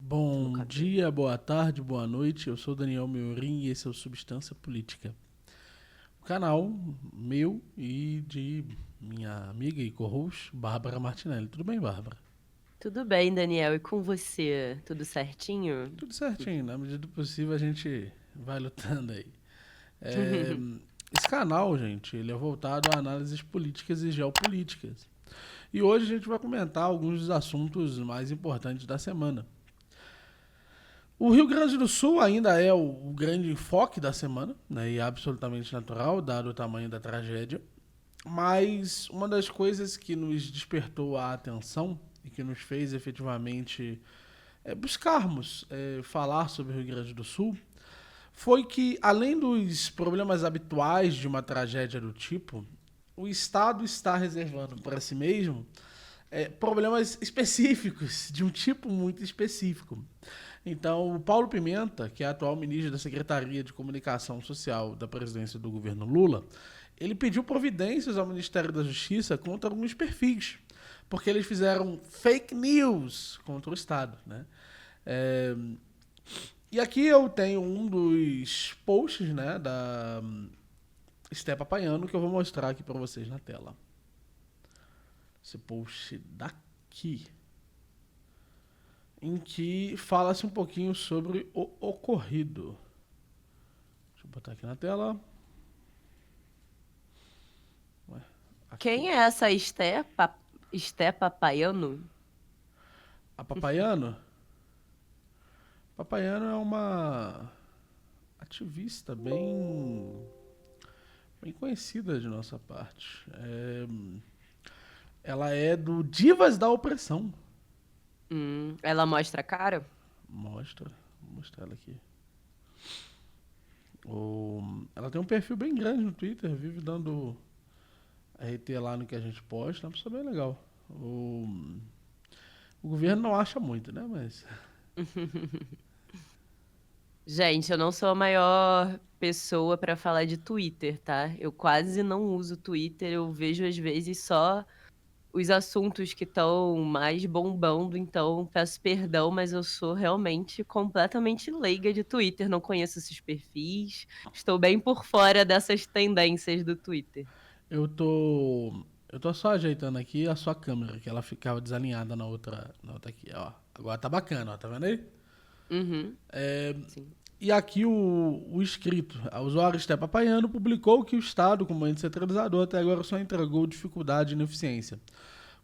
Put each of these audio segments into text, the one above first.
Bom dia, boa tarde, boa noite. Eu sou Daniel Meurim e esse é o Substância Política. O canal meu e de minha amiga e co-host, Bárbara Martinelli. Tudo bem, Bárbara? Tudo bem, Daniel? E com você? Tudo certinho? Tudo certinho, na medida do possível a gente vai lutando aí. É, Esse canal, gente, ele é voltado a análises políticas e geopolíticas. E hoje a gente vai comentar alguns dos assuntos mais importantes da semana. O Rio Grande do Sul ainda é o grande enfoque da semana, né, e é absolutamente natural, dado o tamanho da tragédia. Mas uma das coisas que nos despertou a atenção e que nos fez efetivamente buscarmos falar sobre o Rio Grande do Sul foi que, além dos problemas habituais de uma tragédia do tipo, o Estado está reservando para si mesmo problemas específicos, de um tipo muito específico. Então, o Paulo Pimenta, que é atual ministro da Secretaria de Comunicação Social da presidência do governo Lula, ele pediu providências ao Ministério da Justiça contra alguns perfis, porque eles fizeram fake news contra o Estado, né? É, E aqui eu tenho um dos posts, né, da Stepa Paiano, que eu vou mostrar aqui para vocês na tela. Esse post daqui, em que fala-se um pouquinho sobre o ocorrido. Deixa eu botar aqui na tela. Ué, aqui. Quem é essa Esté Papaiano? A Papaiano? Papaiano é uma ativista bem conhecida de nossa parte. Ela é do Divas da Opressão. Ela mostra a cara? Vou mostrar ela aqui. Ela tem um perfil bem grande no Twitter, vive dando RT lá no que a gente posta, é uma pessoa bem legal. O governo não acha muito, né? Mas. Gente, eu não sou a maior pessoa pra falar de Twitter, tá? Eu quase não uso Twitter, eu vejo às vezes só os assuntos que estão mais bombando, então peço perdão, mas eu sou realmente completamente leiga de Twitter, não conheço esses perfis, estou bem por fora dessas tendências do Twitter. Eu tô. Eu tô só ajeitando aqui a sua câmera, que ela ficava desalinhada na outra aqui, ó. Agora tá bacana, ó, tá vendo aí? Uhum, sim. E aqui o escrito. A usuário Stepa Paiano publicou que o Estado, como ente centralizador, até agora só entregou dificuldade e ineficiência,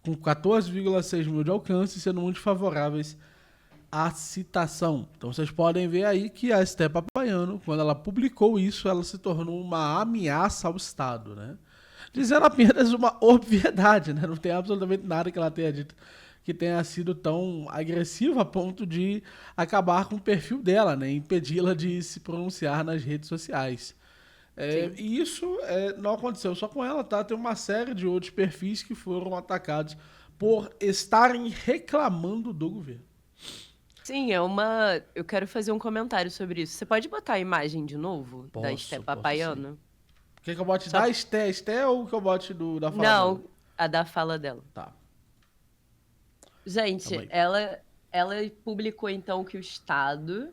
com 14,6 mil de alcance, sendo muito favoráveis à citação. Então vocês podem ver aí que a Stepa Paiano, quando ela publicou isso, ela se tornou uma ameaça ao Estado, né? Dizendo apenas uma obviedade, né? Não tem absolutamente nada que ela tenha dito que tenha sido tão agressiva a ponto de acabar com o perfil dela, né? Impedi-la de se pronunciar nas redes sociais. Sim. E isso não aconteceu só com ela, tá? Tem uma série de outros perfis que foram atacados por estarem reclamando do governo. Sim, é uma. Eu quero fazer um comentário sobre isso. Você pode botar a imagem de novo da Esté Posso sim. Papaiano? Quer que eu bote Só... da Esté ou que eu bote da fala dela? Não, a da fala dela. Tá, calma Gente, aí. ela publicou então que o Estado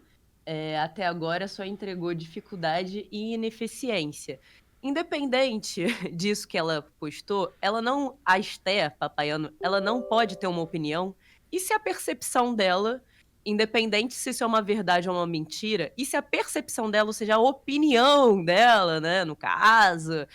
até agora só entregou dificuldade e ineficiência. Independente disso que ela postou, ela não, a Esté Papaiano, ela não pode ter uma opinião. E se a percepção dela, independente se isso é uma verdade ou uma mentira, e se a percepção dela, ou seja, a opinião dela, né, no caso,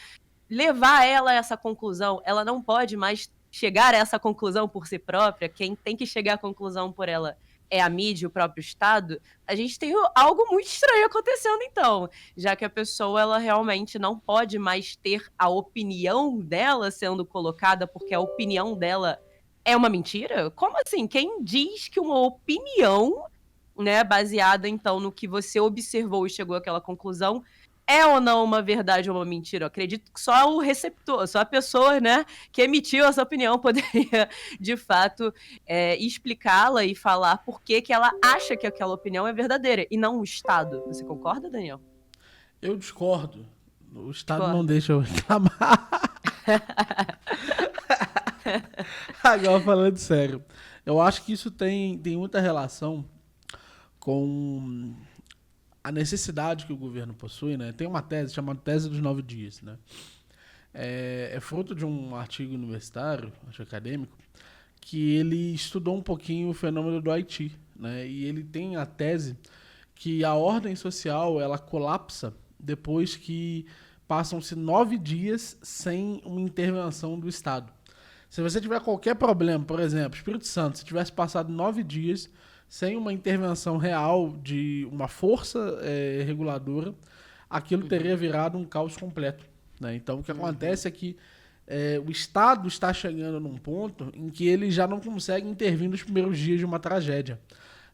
levar ela a essa conclusão, ela não pode mais chegar a essa conclusão por si própria, quem tem que chegar à conclusão por ela é a mídia, o próprio Estado, a gente tem algo muito estranho acontecendo então, já que a pessoa ela realmente não pode mais ter a opinião dela sendo colocada porque a opinião dela é uma mentira? Como assim? Quem diz que uma opinião, né, baseada então no que você observou e chegou àquela conclusão, é ou não uma verdade ou uma mentira? Eu acredito que só o receptor, só a pessoa, né, que emitiu essa opinião poderia, de fato, explicá-la e falar por que que ela acha que aquela opinião é verdadeira, e não o Estado. Você concorda, Daniel? Eu discordo. O Estado não Discorda? deixa eu reclamar. Agora falando sério. Eu acho que isso tem muita relação com a necessidade que o governo possui, né? Tem uma tese chamada Tese dos 9 Dias, né? É fruto de um artigo universitário, acho acadêmico, que ele estudou um pouquinho o fenômeno do Haiti, né? E ele tem a tese que a ordem social ela colapsa depois que passam-se 9 dias sem uma intervenção do Estado. Se você tiver qualquer problema, por exemplo, Espírito Santo, se tivesse passado 9 dias sem uma intervenção real de uma força reguladora, aquilo teria virado um caos completo, né? Então, o que acontece é que o Estado está chegando num ponto em que ele já não consegue intervir nos primeiros dias de uma tragédia.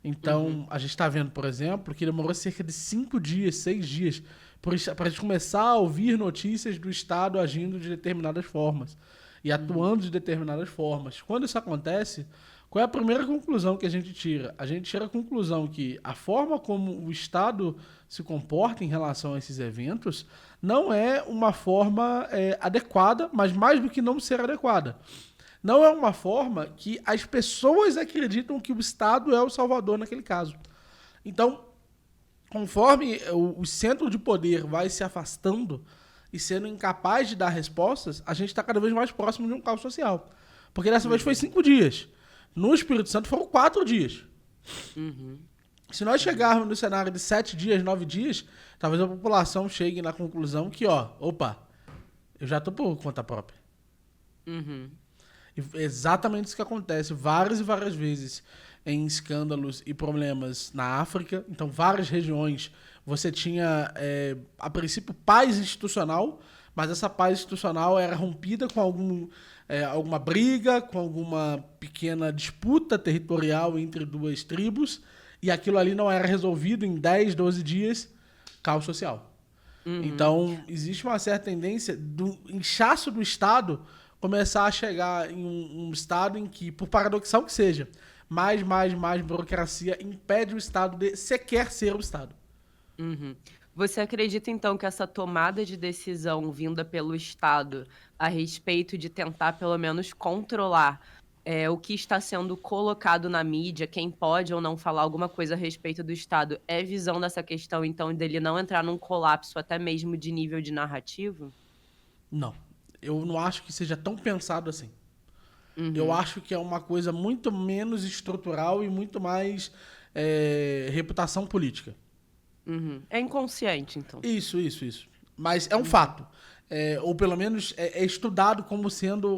Então, a gente está vendo, por exemplo, que demorou cerca de 5 dias, 6 dias, para a gente começar a ouvir notícias do Estado agindo de determinadas formas e atuando de determinadas formas. Quando isso acontece, qual é a primeira conclusão que a gente tira? A gente tira a conclusão que a forma como o Estado se comporta em relação a esses eventos não é uma forma adequada, mas mais do que não ser adequada, não é uma forma que as pessoas acreditam que o Estado é o salvador naquele caso. Então, conforme o centro de poder vai se afastando e sendo incapaz de dar respostas, a gente está cada vez mais próximo de um caos social. Porque dessa vez foi 5 dias. No Espírito Santo foram 4 dias. Se nós chegarmos no cenário de 7 dias, 9 dias, talvez a população chegue na conclusão que, opa, eu já estou por conta própria. E exatamente isso que acontece várias e várias vezes em escândalos e problemas na África. Então, várias regiões você tinha, a princípio, paz institucional, mas essa paz institucional era rompida com alguma briga, com alguma pequena disputa territorial entre duas tribos, e aquilo ali não era resolvido em 10, 12 dias, caos social. Então, existe uma certa tendência do inchaço do Estado começar a chegar em um estado em que, por paradoxal que seja, mais burocracia impede o Estado de sequer ser o Estado. Você acredita, então, que essa tomada de decisão vinda pelo Estado a respeito de tentar, pelo menos, controlar o que está sendo colocado na mídia, quem pode ou não falar alguma coisa a respeito do Estado, é visão dessa questão, então, dele não entrar num colapso até mesmo de nível de narrativo? Não. Eu não acho que seja tão pensado assim. Eu acho que é uma coisa muito menos estrutural e muito mais reputação política. É inconsciente, então. Isso. Mas é um fato. Ou pelo menos é estudado como sendo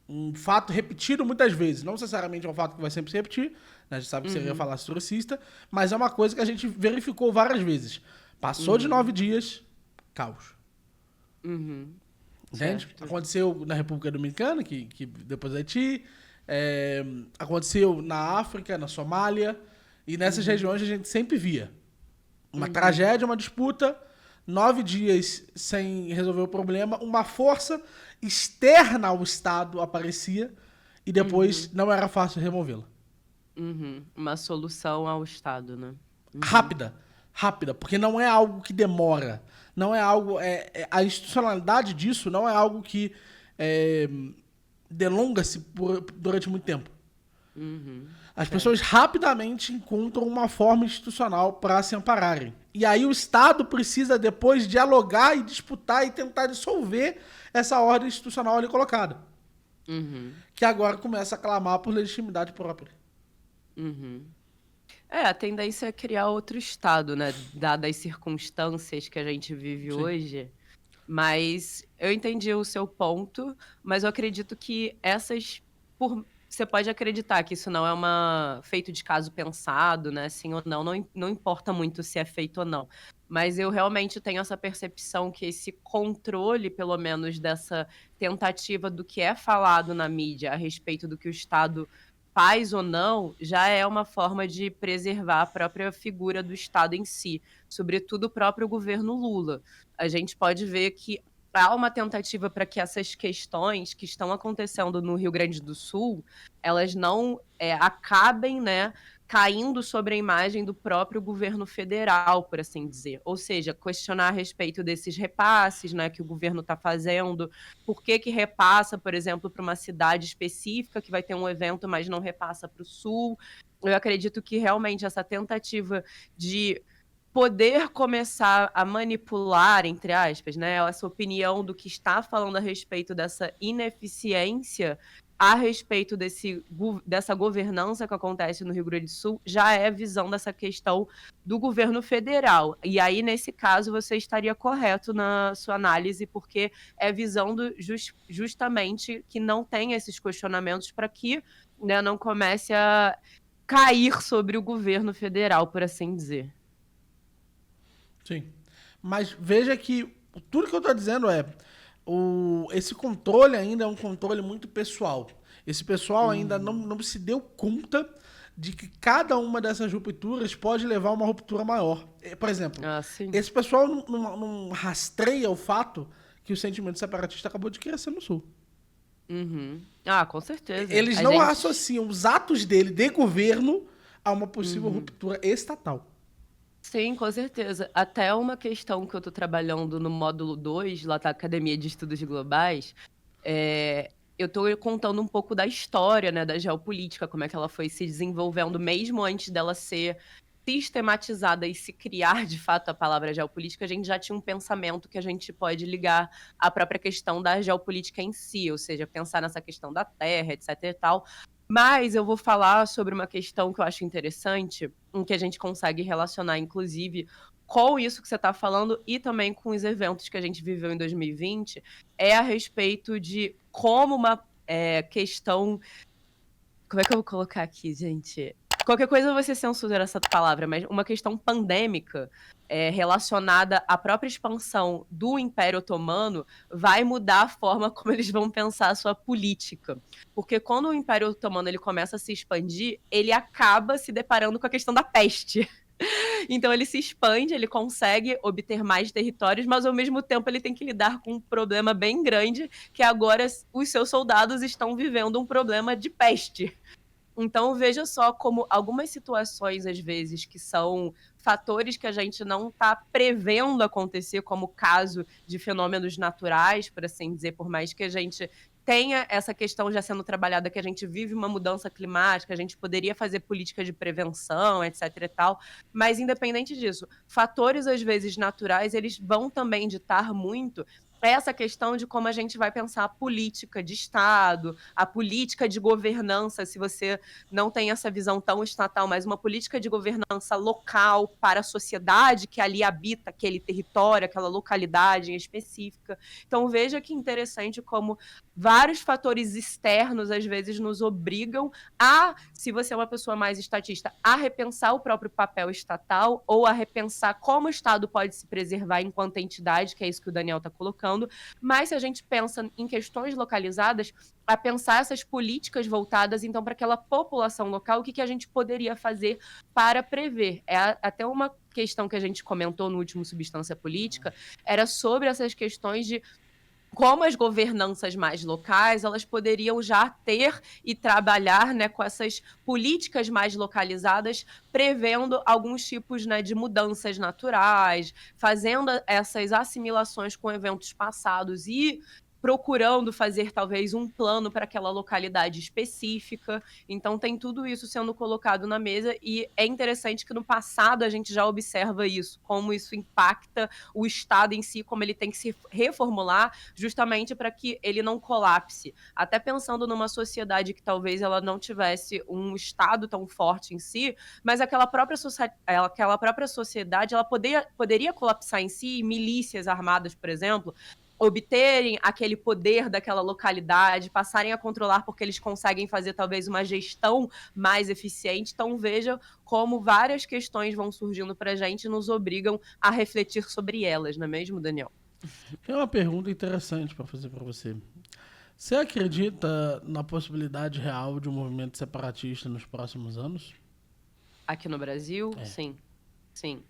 um fato repetido muitas vezes. Não necessariamente é um fato que vai sempre se repetir, né? A gente sabe que seria falácia historicista, mas é uma coisa que a gente verificou várias vezes. Passou de 9 dias, caos. Entende? Certo. Aconteceu na República Dominicana, que depois do Haiti, aconteceu na África, na Somália, e nessas regiões a gente sempre via uma tragédia, uma disputa, 9 dias sem resolver o problema, uma força externa ao Estado aparecia e depois não era fácil removê-la. Uma solução ao Estado, né? Rápida, porque não é algo que demora, não é algo, a institucionalidade disso não é algo que delonga-se durante muito tempo. As pessoas rapidamente encontram uma forma institucional para se ampararem. E aí o Estado precisa depois dialogar e disputar e tentar dissolver essa ordem institucional ali colocada. Que agora começa a clamar por legitimidade própria. A tendência é criar outro Estado, né? Dadas as circunstâncias que a gente vive hoje. Mas eu entendi o seu ponto, mas eu acredito que você pode acreditar que isso não é feito de caso pensado, né? Sim ou não, não importa muito se é feito ou não. Mas eu realmente tenho essa percepção que esse controle, pelo menos, dessa tentativa do que é falado na mídia a respeito do que o Estado faz ou não, já é uma forma de preservar a própria figura do Estado em si, sobretudo o próprio governo Lula. A gente pode ver que há uma tentativa para que essas questões que estão acontecendo no Rio Grande do Sul, elas não acabem, né, caindo sobre a imagem do próprio governo federal, por assim dizer. Ou seja, questionar a respeito desses repasses, né, que o governo está fazendo, por que que repassa, por exemplo, para uma cidade específica que vai ter um evento, mas não repassa para o sul. Eu acredito que realmente essa tentativa de poder começar a manipular, entre aspas, né, essa opinião do que está falando a respeito dessa ineficiência, a respeito dessa governança que acontece no Rio Grande do Sul, já é visão dessa questão do governo federal. E aí, nesse caso, você estaria correto na sua análise, porque é visão justamente que não tem esses questionamentos para que, né, não comece a cair sobre o governo federal, por assim dizer. Sim. Mas veja que tudo que eu tô dizendo é esse controle ainda é um controle muito pessoal. Esse pessoal ainda não se deu conta de que cada uma dessas rupturas pode levar a uma ruptura maior. Por exemplo, Sim. esse pessoal não rastreia o fato que o sentimento separatista acabou de crescer no Sul. Uhum. Com certeza. Eles não associam os atos dele de governo a uma possível ruptura estatal. Sim, com certeza. Até uma questão que eu estou trabalhando no módulo 2, lá da Academia de Estudos Globais, eu estou contando um pouco da história, né, da geopolítica, como é que ela foi se desenvolvendo mesmo antes dela ser sistematizada e se criar de fato a palavra geopolítica. A gente já tinha um pensamento que a gente pode ligar à própria questão da geopolítica em si, ou seja, pensar nessa questão da terra, etc e tal. Mas eu vou falar sobre uma questão que eu acho interessante, em que a gente consegue relacionar, inclusive, com isso que você está falando e também com os eventos que a gente viveu em 2020, é a respeito de como uma questão. Como é que eu vou colocar aqui, gente? Qualquer coisa você censura essa palavra, mas uma questão pandêmica relacionada à própria expansão do Império Otomano vai mudar a forma como eles vão pensar a sua política. Porque quando o Império Otomano ele começa a se expandir, ele acaba se deparando com a questão da peste. Então ele se expande, ele consegue obter mais territórios, mas ao mesmo tempo ele tem que lidar com um problema bem grande, que agora os seus soldados estão vivendo um problema de peste. Então, veja só como algumas situações, às vezes, que são fatores que a gente não está prevendo acontecer, como o caso de fenômenos naturais, por assim dizer, por mais que a gente tenha essa questão já sendo trabalhada, que a gente vive uma mudança climática, a gente poderia fazer política de prevenção, etc e tal, mas independente disso, fatores, às vezes, naturais, eles vão também ditar muito essa questão de como a gente vai pensar a política de Estado, a política de governança, se você não tem essa visão tão estatal, mas uma política de governança local para a sociedade que ali habita aquele território, aquela localidade em específica. Então, veja que interessante como vários fatores externos, às vezes, nos obrigam a, se você é uma pessoa mais estatista, a repensar o próprio papel estatal ou a repensar como o Estado pode se preservar enquanto entidade, que é isso que o Daniel está colocando. Mas se a gente pensa em questões localizadas, a pensar essas políticas voltadas, então, para aquela população local, o que a gente poderia fazer para prever. Até uma questão que a gente comentou no último Substância Política, era sobre essas questões de como as governanças mais locais, elas poderiam já ter e trabalhar, né, com essas políticas mais localizadas, prevendo alguns tipos, né, de mudanças naturais, fazendo essas assimilações com eventos passados e procurando fazer talvez um plano para aquela localidade específica. Então tem tudo isso sendo colocado na mesa e é interessante que no passado a gente já observa isso, como isso impacta o Estado em si, como ele tem que se reformular justamente para que ele não colapse. Até pensando numa sociedade que talvez ela não tivesse um Estado tão forte em si, mas aquela própria sociedade ela poderia colapsar em si, milícias armadas, por exemplo, obterem aquele poder daquela localidade, passarem a controlar porque eles conseguem fazer talvez uma gestão mais eficiente. Então veja como várias questões vão surgindo para a gente e nos obrigam a refletir sobre elas, não é mesmo, Daniel? Tem uma pergunta interessante para fazer para você. Você acredita na possibilidade real de um movimento separatista nos próximos anos? Aqui no Brasil, sim. Sim.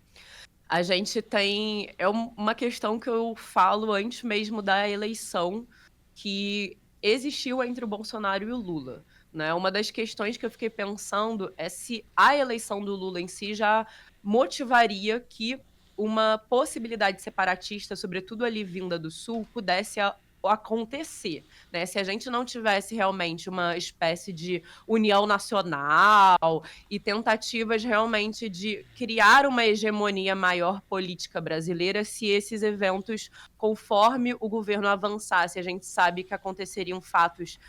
A gente tem. É uma questão que eu falo antes mesmo da eleição que existiu entre o Bolsonaro e o Lula. né? Uma das questões que eu fiquei pensando é se a eleição do Lula em si já motivaria que uma possibilidade separatista, sobretudo ali vinda do Sul, pudesse acontecer, né? Se a gente não tivesse realmente uma espécie de união nacional e tentativas realmente de criar uma hegemonia maior política brasileira, se esses eventos, conforme o governo avançasse, a gente sabe que aconteceriam fatos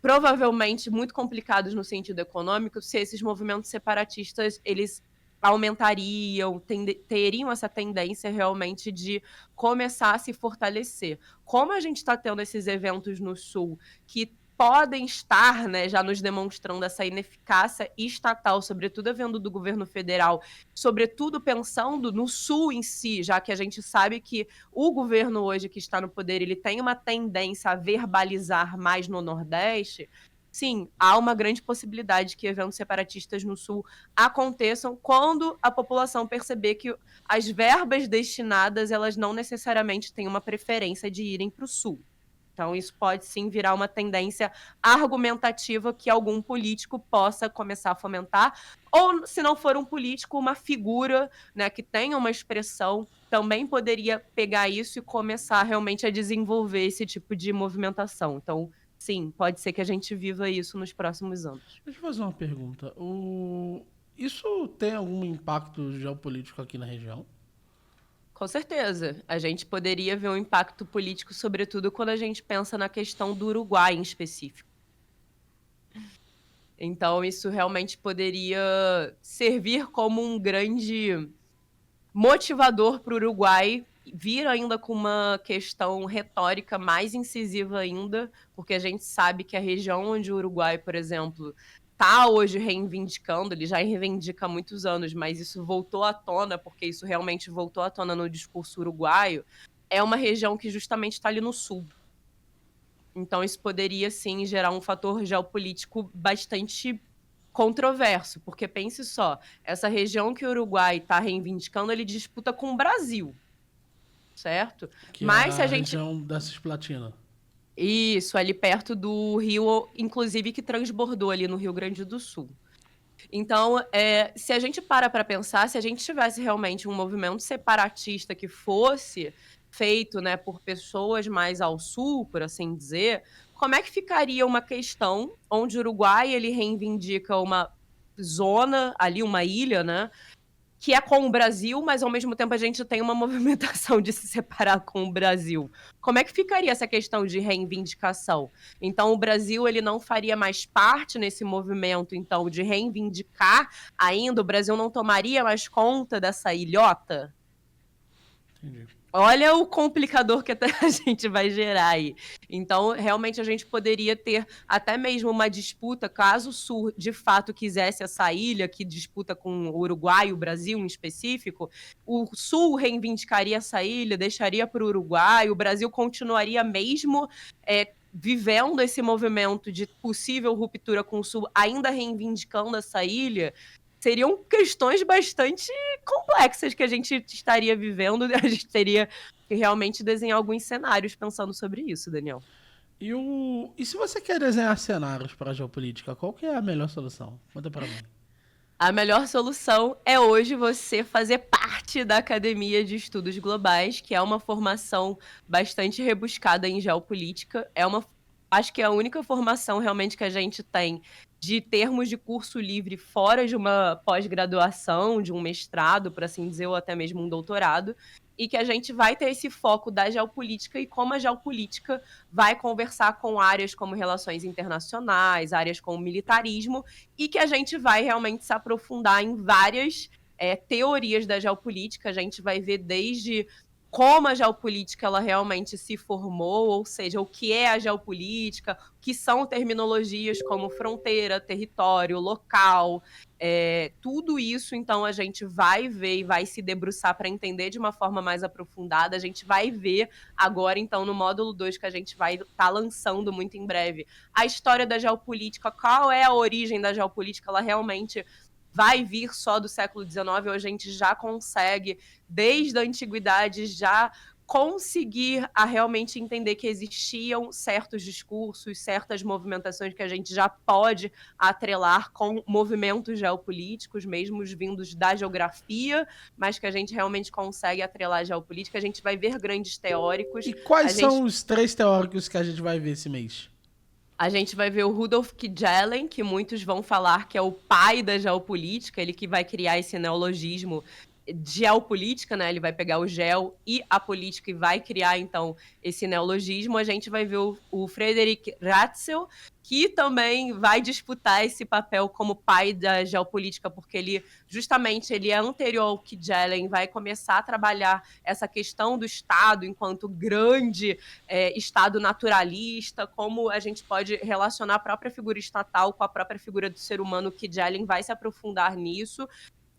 provavelmente muito complicados no sentido econômico, se esses movimentos separatistas, eles aumentariam, teriam essa tendência realmente de começar a se fortalecer. Como a gente está tendo esses eventos no Sul que podem estar, né, já nos demonstrando essa ineficácia estatal, sobretudo havendo do governo federal, sobretudo pensando no Sul em si, já que a gente sabe que o governo hoje que está no poder, ele tem uma tendência a verbalizar mais no Nordeste. Sim, há uma grande possibilidade que eventos separatistas no Sul aconteçam quando a população perceber que as verbas destinadas, elas não necessariamente têm uma preferência de irem para o Sul. Então, isso pode sim virar uma tendência argumentativa que algum político possa começar a fomentar, ou, se não for um político, uma figura, né, que tenha uma expressão, também poderia pegar isso e começar realmente a desenvolver esse tipo de movimentação. Então, sim, pode ser que a gente viva isso nos próximos anos. Deixa eu fazer uma pergunta. Isso tem algum impacto geopolítico aqui na região? Com certeza. A gente poderia ver um impacto político, sobretudo quando a gente pensa na questão do Uruguai em específico. Então, isso realmente poderia servir como um grande motivador para o Uruguai vir ainda com uma questão retórica mais incisiva ainda, porque a gente sabe que a região onde o Uruguai, por exemplo, está hoje reivindicando, ele já reivindica há muitos anos, mas isso voltou à tona, porque isso realmente voltou à tona no discurso uruguaio, é uma região que justamente está ali no sul. Então, isso poderia, sim, gerar um fator geopolítico bastante controverso, porque pense só, essa região que o Uruguai está reivindicando, ele disputa com o Brasil, certo? Que é Mas se a a gente... região da Cisplatina. Isso, ali perto do rio, inclusive que transbordou ali no Rio Grande do Sul. Então, se a gente para pensar, se a gente tivesse realmente um movimento separatista que fosse feito, né, por pessoas mais ao sul, por assim dizer, como é que ficaria uma questão onde o Uruguai ele reivindica uma zona ali, uma ilha, né, que é com o Brasil, mas ao mesmo tempo a gente tem uma movimentação de se separar com o Brasil. Como é que ficaria essa questão de reivindicação? Então, o Brasil ele não faria mais parte nesse movimento, então, de reivindicar ainda? O Brasil não tomaria mais conta dessa ilhota? Entendi. Olha o complicador que até a gente vai gerar aí. Então, realmente, a gente poderia ter até mesmo uma disputa, caso o Sul de fato quisesse essa ilha, que disputa com o Uruguai e o Brasil em específico, o Sul reivindicaria essa ilha, deixaria para o Uruguai, o Brasil continuaria mesmo vivendo esse movimento de possível ruptura com o Sul, ainda reivindicando essa ilha. Seriam questões bastante complexas que a gente estaria vivendo, a gente teria que realmente desenhar alguns cenários pensando sobre isso, Daniel. E se você quer desenhar cenários para a geopolítica, qual que é a melhor solução? Conta para mim. A melhor solução é hoje você fazer parte da Academia de Estudos Globais, que é uma formação bastante rebuscada em geopolítica. Acho que é a única formação realmente que a gente tem de termos de curso livre fora de uma pós-graduação, de um mestrado, por assim dizer, ou até mesmo um doutorado, e que a gente vai ter esse foco da geopolítica e como a geopolítica vai conversar com áreas como relações internacionais, áreas como militarismo, e que a gente vai realmente se aprofundar em várias teorias da geopolítica. A gente vai ver desde como a geopolítica ela realmente se formou, ou seja, o que é a geopolítica, o que são terminologias como fronteira, território, local, tudo isso, então, a gente vai ver e vai se debruçar para entender de uma forma mais aprofundada. A gente vai ver agora, então, no módulo 2, que a gente vai estar lançando muito em breve, a história da geopolítica, qual é a origem da geopolítica, ela realmente vai vir só do século XIX, hoje a gente já consegue, desde a antiguidade, já conseguir a realmente entender que existiam certos discursos, certas movimentações que a gente já pode atrelar com movimentos geopolíticos, mesmo os vindos da geografia, mas que a gente realmente consegue atrelar a geopolítica. A gente vai ver grandes teóricos. E quais A gente são os 3 teóricos que a gente vai ver esse mês? A gente vai ver o Rudolf Kjellin, que muitos vão falar que é o pai da geopolítica, ele que vai criar esse neologismo de geopolítica, né? Ele vai pegar o geo e a política e vai criar, então, esse neologismo. A gente vai ver o Friedrich Ratzel, que também vai disputar esse papel como pai da geopolítica, porque ele é anterior ao Kjellin, vai começar a trabalhar essa questão do Estado enquanto grande Estado naturalista, como a gente pode relacionar a própria figura estatal com a própria figura do ser humano, que Jelen vai se aprofundar nisso.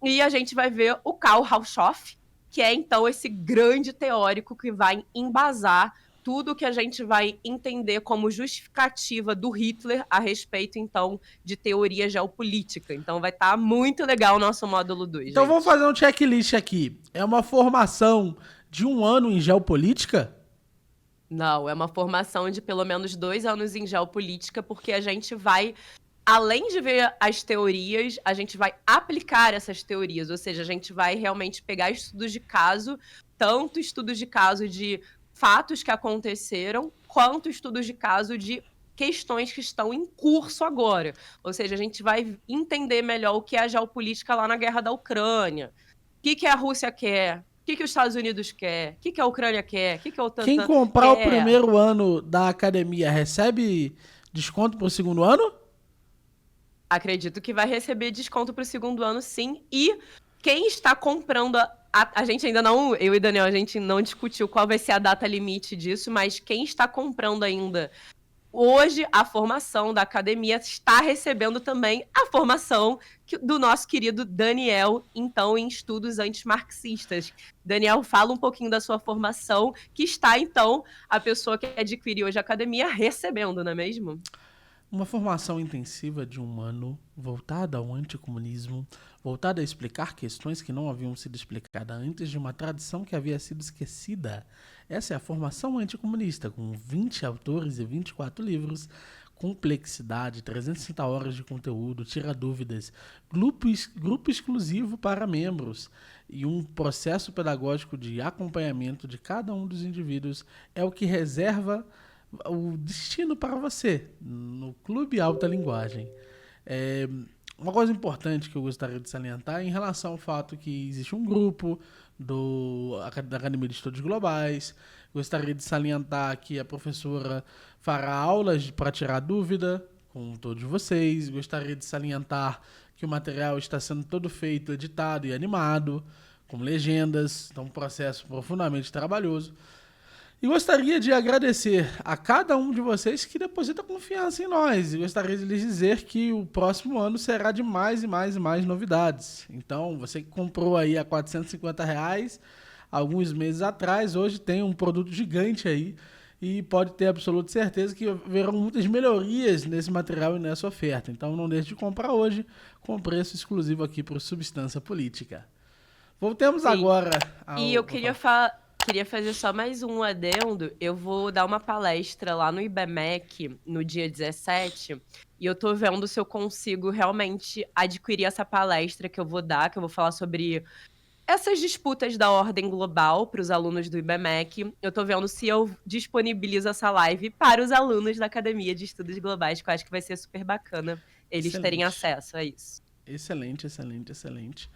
E a gente vai ver o Karl Haushoff, que é então esse grande teórico que vai embasar tudo que a gente vai entender como justificativa do Hitler a respeito, então, de teoria geopolítica. Então vai estar muito legal o nosso módulo 2, Então gente. vamos fazer um checklist aqui. É uma formação de 1 ano em geopolítica? Não, é uma formação de pelo menos 2 anos em geopolítica, porque a gente vai, além de ver as teorias, a gente vai aplicar essas teorias, ou seja, a gente vai realmente pegar estudos de caso, tanto estudos de caso de fatos que aconteceram, quanto estudos de caso de questões que estão em curso agora. Ou seja, a gente vai entender melhor o que é a geopolítica lá na guerra da Ucrânia. O que a Rússia quer? O que os Estados Unidos quer? O que a Ucrânia quer? O que a OTAN Quem comprar o quer? primeiro ano da academia recebe desconto pro segundo ano? Acredito que vai receber desconto pro segundo ano, sim. E quem está comprando. A gente ainda não. Eu e Daniel, a gente não discutiu qual vai ser a data limite disso, mas quem está comprando ainda hoje a formação da academia está recebendo também a formação do nosso querido Daniel, então, em estudos antimarxistas. Daniel, fala um pouquinho da sua formação, que está, então, a pessoa que adquiriu hoje a academia recebendo, não é mesmo? Uma formação intensiva de 1 ano, voltada ao anticomunismo, voltada a explicar questões que não haviam sido explicadas antes de uma tradição que havia sido esquecida. Essa é a formação anticomunista, com 20 autores e 24 livros, complexidade, 360 horas de conteúdo, tira dúvidas, grupo exclusivo para membros e um processo pedagógico de acompanhamento de cada um dos indivíduos é o que reserva o destino para você no Clube Alta Linguagem. Uma coisa importante que eu gostaria de salientar é em relação ao fato que existe um grupo da Academia de Estudos Globais. Gostaria de salientar que a professora fará aulas para tirar dúvida com todos vocês. Gostaria de salientar que o material está sendo todo feito, editado e animado, com legendas. Então, um processo profundamente trabalhoso. E gostaria de agradecer a cada um de vocês que deposita confiança em nós. E gostaria de lhes dizer que o próximo ano será de mais e mais e mais novidades. Então, você que comprou aí a R$450 alguns meses atrás, hoje tem um produto gigante aí e pode ter absoluta certeza que haverão muitas melhorias nesse material e nessa oferta. Então, não deixe de comprar hoje com preço exclusivo aqui para o Substância Política. Voltemos agora ao... E eu queria fazer só mais um adendo. Eu vou dar uma palestra lá no IBMEC no dia 17 e eu tô vendo se eu consigo realmente adquirir essa palestra que eu vou dar, que eu vou falar sobre essas disputas da ordem global para os alunos do IBMEC. Eu tô vendo se eu disponibilizo essa live para os alunos da Academia de Estudos Globais, que eu acho que vai ser super bacana eles terem acesso a isso. Excelente, excelente, excelente.